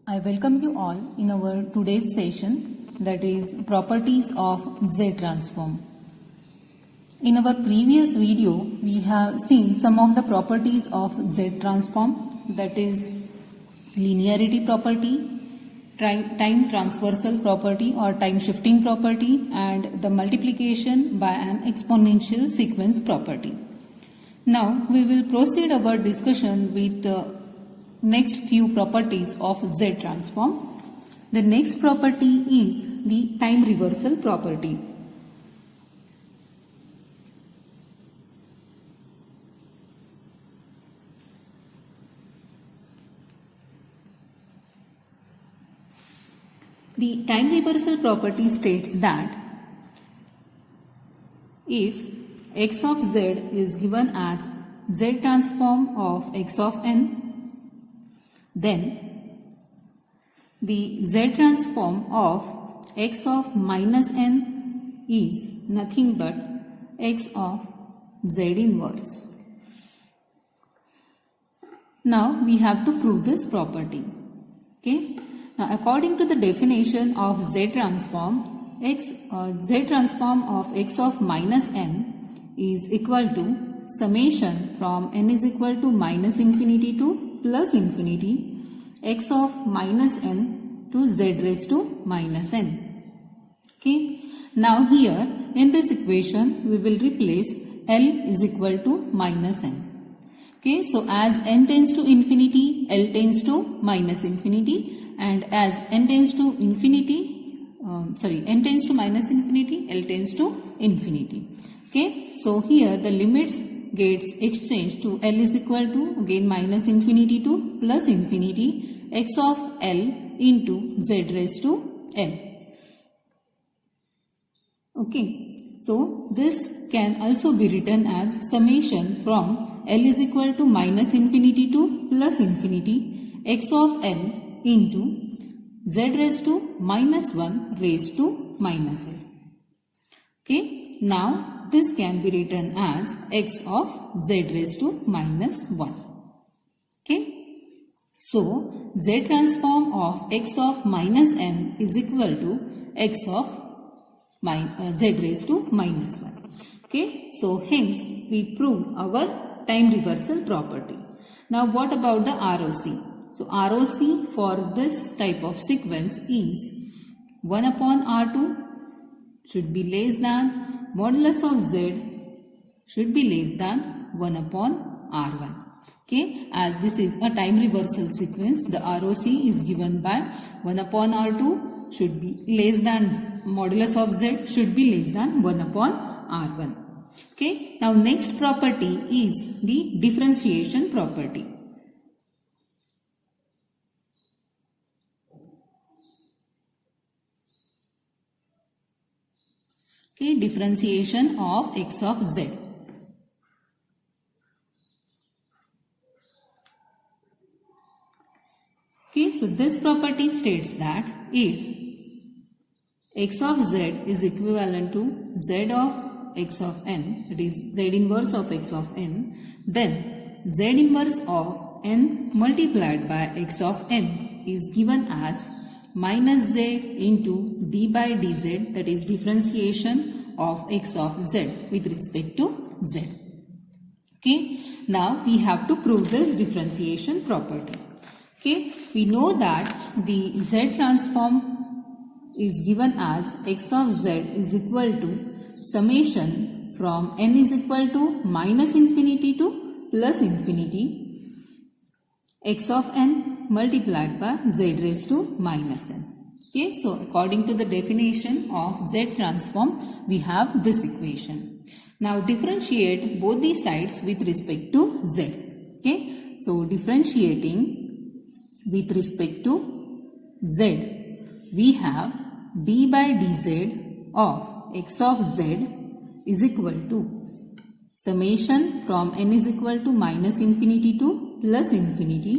I welcome you all in our today's session, that is properties of Z transform. In our previous video, we have seen some of the properties of Z transform, that is linearity property, time transversal property or time shifting property, and the multiplication by an exponential sequence property. Now we will proceed our discussion with next few properties of Z transform. The next property is the time reversal property. The time reversal property states that if x of z is given as Z transform of x of n, then the Z transform of x of minus n is nothing but x of Z inverse. Now we have to prove this property. Okay. Now according to the definition of Z transform, Z transform of x of minus n is equal to summation from n is equal to minus infinity to plus infinity x of minus n to z raised to minus n. Okay. Now here in this equation we will replace L is equal to minus n. Okay. So as n tends to infinity, L tends to minus infinity, and as n tends to infinity, n tends to minus infinity, L tends to infinity. Okay. So here the limits gets exchanged to L is equal to again minus infinity to plus infinity x of L into z raised to L. Okay. So this can also be written as summation from L is equal to minus infinity to plus infinity x of L into z raised to minus 1 raised to minus L. Okay. Now this can be written as x of z raised to minus 1. Okay. So Z transform of x of minus n is equal to x of z raised to minus 1. Okay. So hence we proved our time reversal property. Now what about the ROC? So ROC for this type of sequence is 1 upon R2 should be less than modulus of z should be less than 1 upon R1. Okay, as this is a time reversal sequence, the ROC is given by 1 upon R2 should be less than modulus of z should be less than 1 upon R1. Okay, now next property is the differentiation property. Okay, differentiation of x of z. Okay, so this property states that if x of z is equivalent to z of x of n, that is z inverse of x of n, then z inverse of n multiplied by x of n is given as minus z into d by dz, that is differentiation of x of z with respect to z. Okay, now we have to prove this differentiation property. Okay, we know that the Z transform is given as x of z is equal to summation from n is equal to minus infinity to plus infinity x of n multiplied by z raised to minus n. Okay, so according to the definition of Z transform, we have this equation. Now differentiate both the sides with respect to z. Okay, so differentiating with respect to z, we have d by dz of x of z is equal to summation from n is equal to minus infinity to plus infinity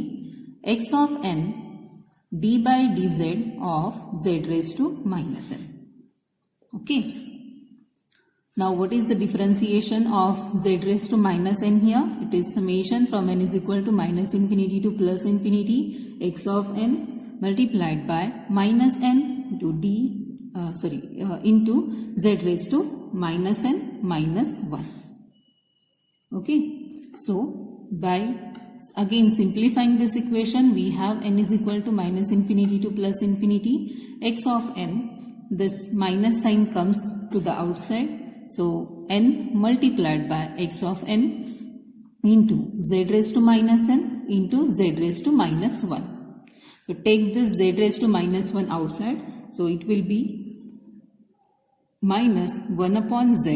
x of n d by dz of z raised to minus n. Okay. Now what is the differentiation of z raised to minus n here? It is summation from n is equal to minus infinity to plus infinity x of n multiplied by minus n into into z raised to minus n minus 1. Okay, so by again simplifying this equation, we have n is equal to minus infinity to plus infinity x of n. This minus sign comes to the outside, so n multiplied by x of n into z raised to minus n into z raised to minus 1. So take this z raised to minus 1 outside, so it will be minus 1 upon z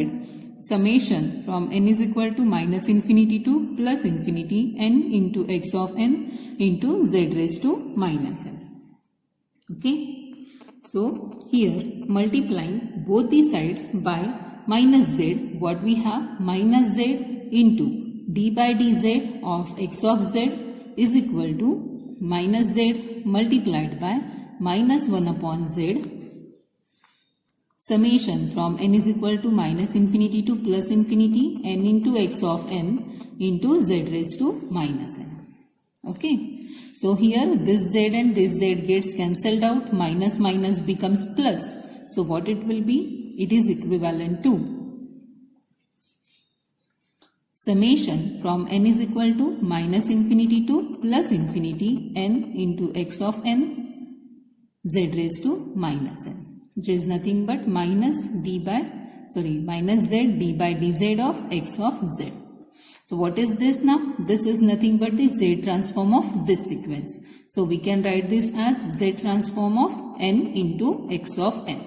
summation from n is equal to minus infinity to plus infinity n into x of n into z raised to minus n. Okay, so here multiplying both the sides by minus z, what we have, minus z into d by dz of x of z is equal to minus z multiplied by minus 1 upon z summation from n is equal to minus infinity to plus infinity n into x of n into z raised to minus n. Okay, so here this z and this z gets cancelled out, minus minus becomes plus. So what it will be? It is equivalent to summation from n is equal to minus infinity to plus infinity n into x of n z raised to minus n, which is nothing but minus z d by dz of x of z. So what is this now? This is nothing but the z transform of this sequence. So we can write this as z transform of n into x of n.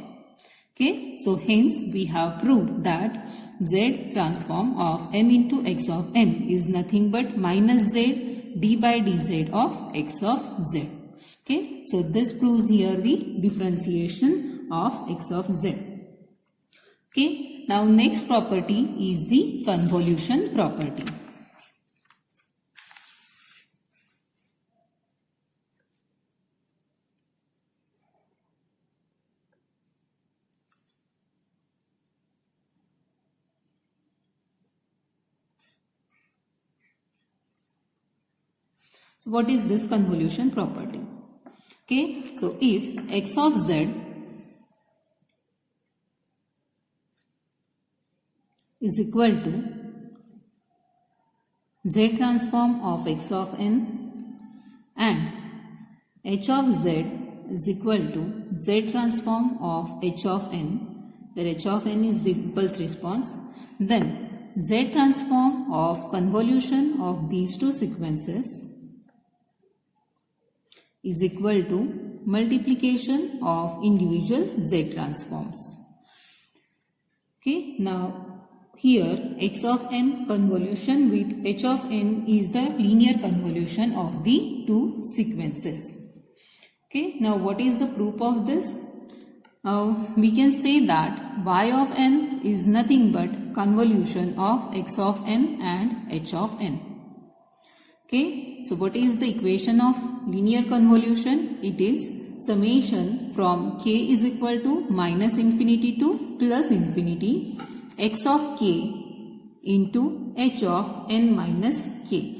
Okay, so hence we have proved that z transform of n into x of n is nothing but minus z d by dz of x of z. Okay, so this proves here the differentiation of x of z. Okay, now next property is the convolution property. So what is this convolution property? Okay, so if x of z is equal to z transform of x of n and h of z is equal to z transform of h of n, where h of n is the impulse response, then z transform of convolution of these two sequences is equal to multiplication of individual z transforms. Okay, now here x of n convolution with h of n is the linear convolution of the two sequences. Okay, now what is the proof of this? We can say that y of n is nothing but convolution of x of n and h of n. Okay, so what is the equation of linear convolution? It is summation from k is equal to minus infinity to plus infinity x of k into h of n minus k.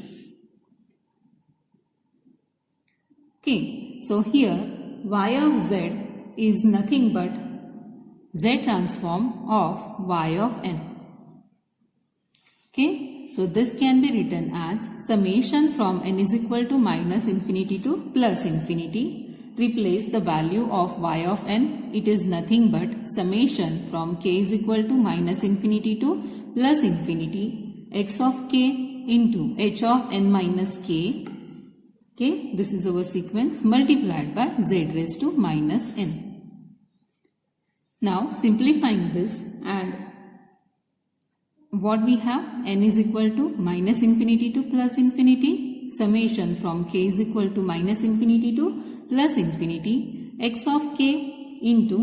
Okay, so here y of z is nothing but z transform of y of n. Okay, so this can be written as summation from n is equal to minus infinity to plus infinity. Replace the value of y of n. It is nothing but summation from k is equal to minus infinity to plus infinity x of k into h of n minus k. Okay, this is our sequence multiplied by z raised to minus n. Now simplifying this, and what we have, n is equal to minus infinity to plus infinity, summation from k is equal to minus infinity to plus infinity x of k into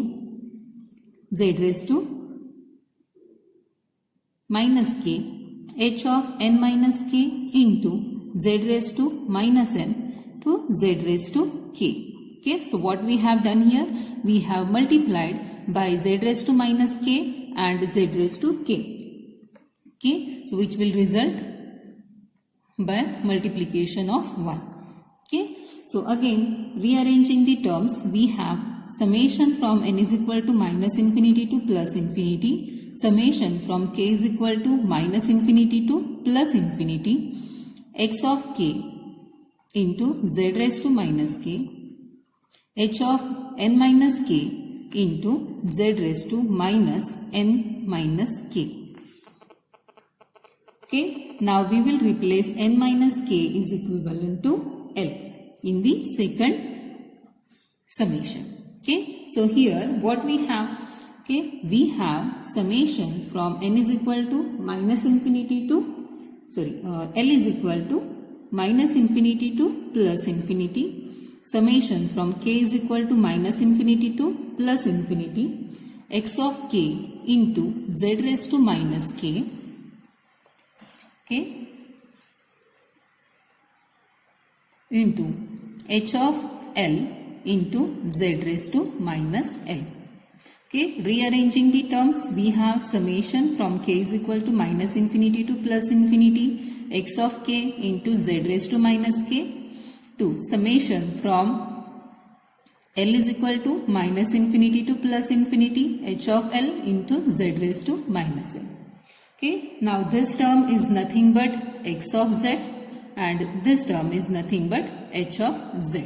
z raised to minus k h of n minus k into z raised to minus n to z raised to k. Okay, so what we have done here, we have multiplied by z raised to minus k and z raised to k. Okay, so which will result by multiplication of 1. Okay, So again, rearranging the terms, we have summation from n is equal to minus infinity to plus infinity, summation from k is equal to minus infinity to plus infinity, x of k into z raised to minus k, h of n minus k into z raised to minus n minus k. Okay, now we will replace n minus k is equivalent to L in the second summation. Okay, so here what we have, okay, we have summation from n is equal to minus infinity to, L is equal to minus infinity to plus infinity, summation from k is equal to minus infinity to plus infinity, x of k into z raised to minus k, okay, into h of L into z raised to minus L. Okay, rearranging the terms, we have summation from k is equal to minus infinity to plus infinity, x of k into z raised to minus k, to summation from L is equal to minus infinity to plus infinity, h of L into z raised to minus L. Okay, now this term is nothing but x of z and this term is nothing but h of z.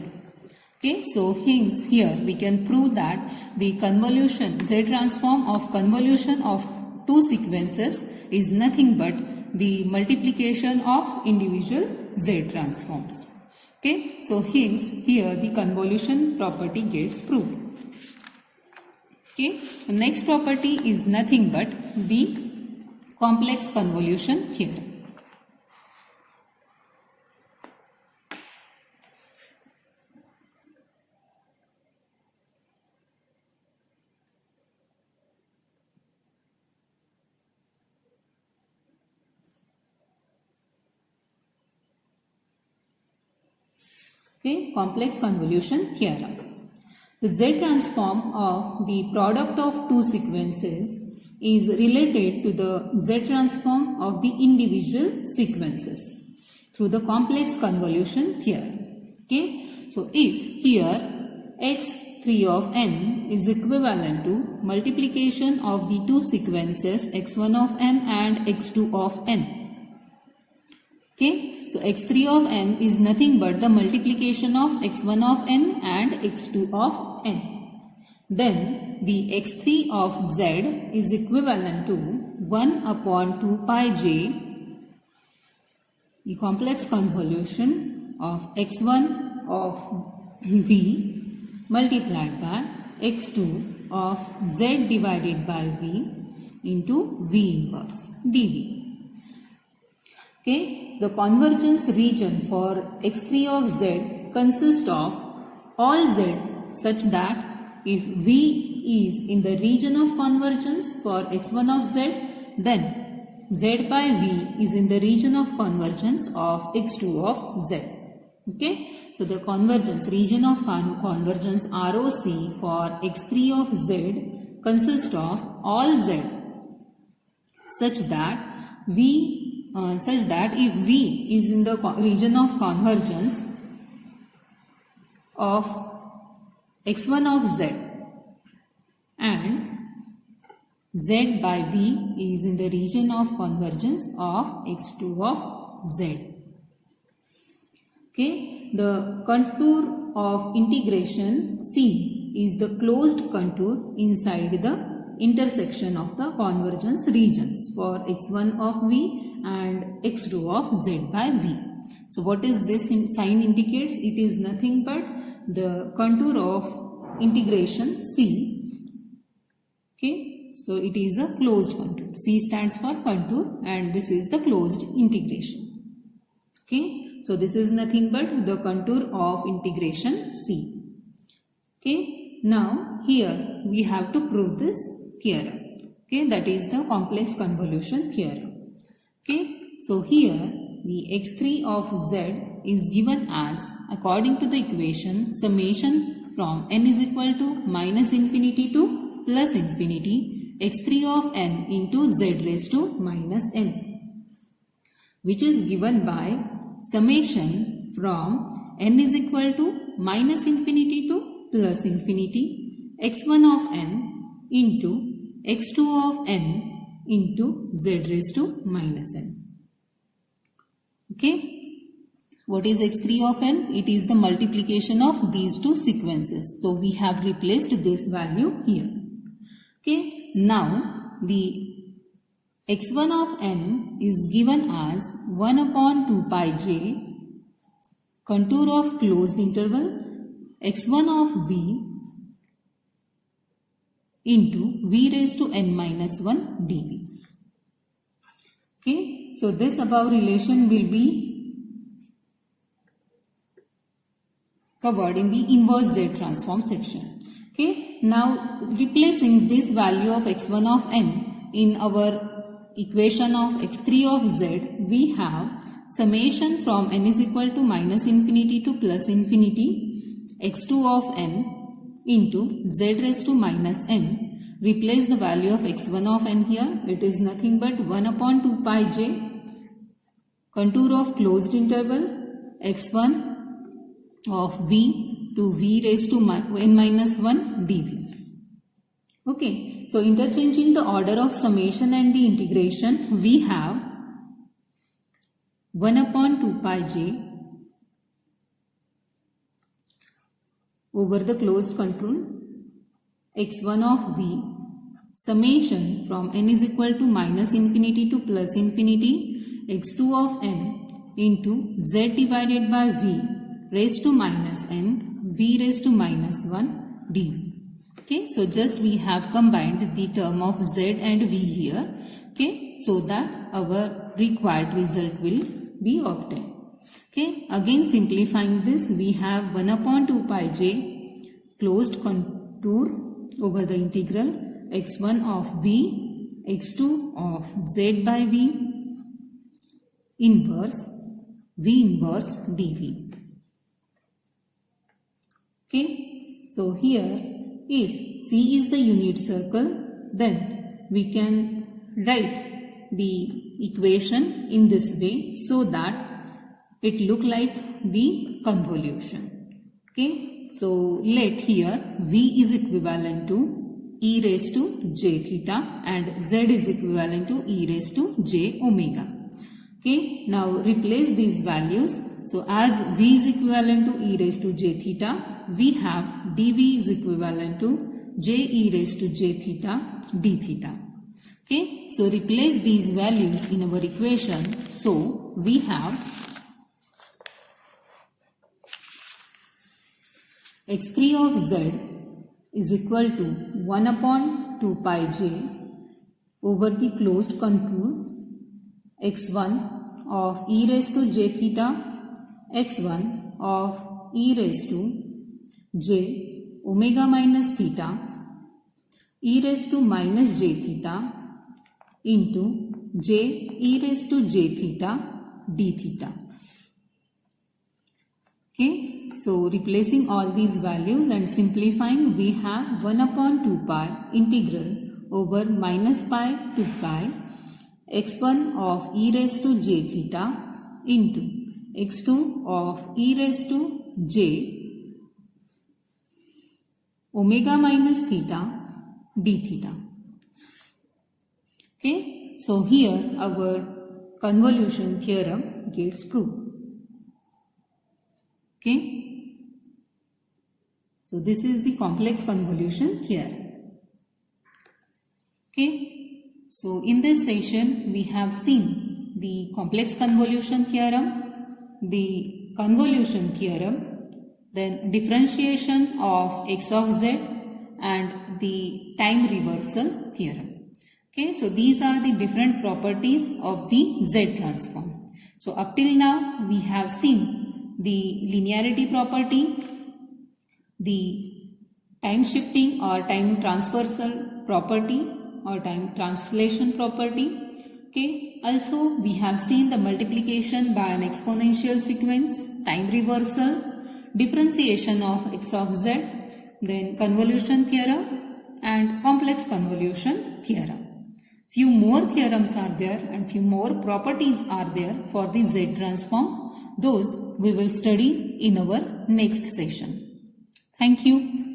Okay, so hence here we can prove that the convolution, Z transform of convolution of two sequences is nothing but the multiplication of individual Z transforms. Okay, so hence here the convolution property gets proved. Okay, the next property is nothing but the complex convolution theorem. Okay, complex convolution theorem. The Z transform of the product of two sequences is related to the Z transform of the individual sequences through the complex convolution theorem. Okay, so if here x3 of n is equivalent to multiplication of the two sequences x1 of n and x2 of n. Okay, so x3 of n is nothing but the multiplication of x1 of n and x2 of n. Then the x3 of z is equivalent to 1 upon 2 pi j, the complex convolution of x1 of v multiplied by x2 of z divided by v into v inverse dv. Okay, the convergence region for x3 of z consists of all z such that if v is in the region of convergence for x1 of z, then z by v is in the region of convergence of x2 of z. Okay, so the convergence, region of convergence ROC for x3 of z consists of all z such that if v is in the region of convergence of x1 of z and z by v is in the region of convergence of x2 of z. Okay, the contour of integration C is the closed contour inside the intersection of the convergence regions for x1 of v and x2 of z by v. So what is this sign indicates? It is nothing but the contour of integration C. Okay, so it is a closed contour. C stands for contour and this is the closed integration. Okay, so this is nothing but the contour of integration C. Okay, now here we have to prove this theorem. Okay, that is the complex convolution theorem. Okay, so here the x3 of z is given as, according to the equation, summation from n is equal to minus infinity to plus infinity x3 of n into z raised to minus n, which is given by summation from n is equal to minus infinity to plus infinity x1 of n into x2 of n into z raised to minus n. Okay. What is x3 of n? It is the multiplication of these two sequences. So we have replaced this value here. Okay. Now the x1 of n is given as 1 upon 2 pi j contour of closed interval x1 of v into v raised to n minus 1 dv. Okay. So this above relation will be covered in the inverse Z transform section. Okay. Now replacing this value of x1 of n in our equation of x3 of z, we have summation from n is equal to minus infinity to plus infinity x2 of n into z raised to minus n. Replace the value of x1 of n here. It is nothing but 1 upon 2 pi j contour of closed interval x1 of v to v raised to n minus 1 dv. Okay. So interchanging the order of summation and the integration, we have 1 upon 2 pi j over the closed contour x1 of v summation from n is equal to minus infinity to plus infinity x2 of n into z divided by v raised to minus n v raised to minus 1 dv. Okay, so just we have combined the term of z and v here, okay, so that our required result will be obtained. Okay, again simplifying this, we have 1 upon 2 pi j closed contour over the integral x1 of v, x2 of z by v inverse v inverse dv. Okay, so here if C is the unit circle, then we can write the equation in this way so that it look like the convolution. Okay, so let here V is equivalent to e raised to j theta and Z is equivalent to e raised to j omega. Okay, now replace these values. So as V is equivalent to e raised to j theta, we have dv is equivalent to j e raised to j theta d theta. Okay, so replace these values in our equation. So we have x3 of z is equal to 1 upon 2 pi j over the closed contour x1 of e raised to j theta, x1 of e raised to j omega minus theta e raised to minus j theta into j e raised to j theta d theta. Okay, so replacing all these values and simplifying, we have 1 upon 2 pi integral over minus pi to pi x1 of e raised to j theta into x2 of e raised to j omega minus theta d theta. Okay, so here our convolution theorem gets proved. Okay, so this is the complex convolution theorem. Okay, so in this session we have seen the complex convolution theorem, the convolution theorem, then differentiation of x of z and the time reversal theorem. Okay, so these are the different properties of the Z transform. So up till now we have seen the linearity property, the time shifting or time transversal property or time translation property. Okay, also we have seen the multiplication by an exponential sequence, time reversal, differentiation of x of z, then convolution theorem and complex convolution theorem. Few more theorems are there and few more properties are there for the Z transform. Those we will study in our next session. Thank you.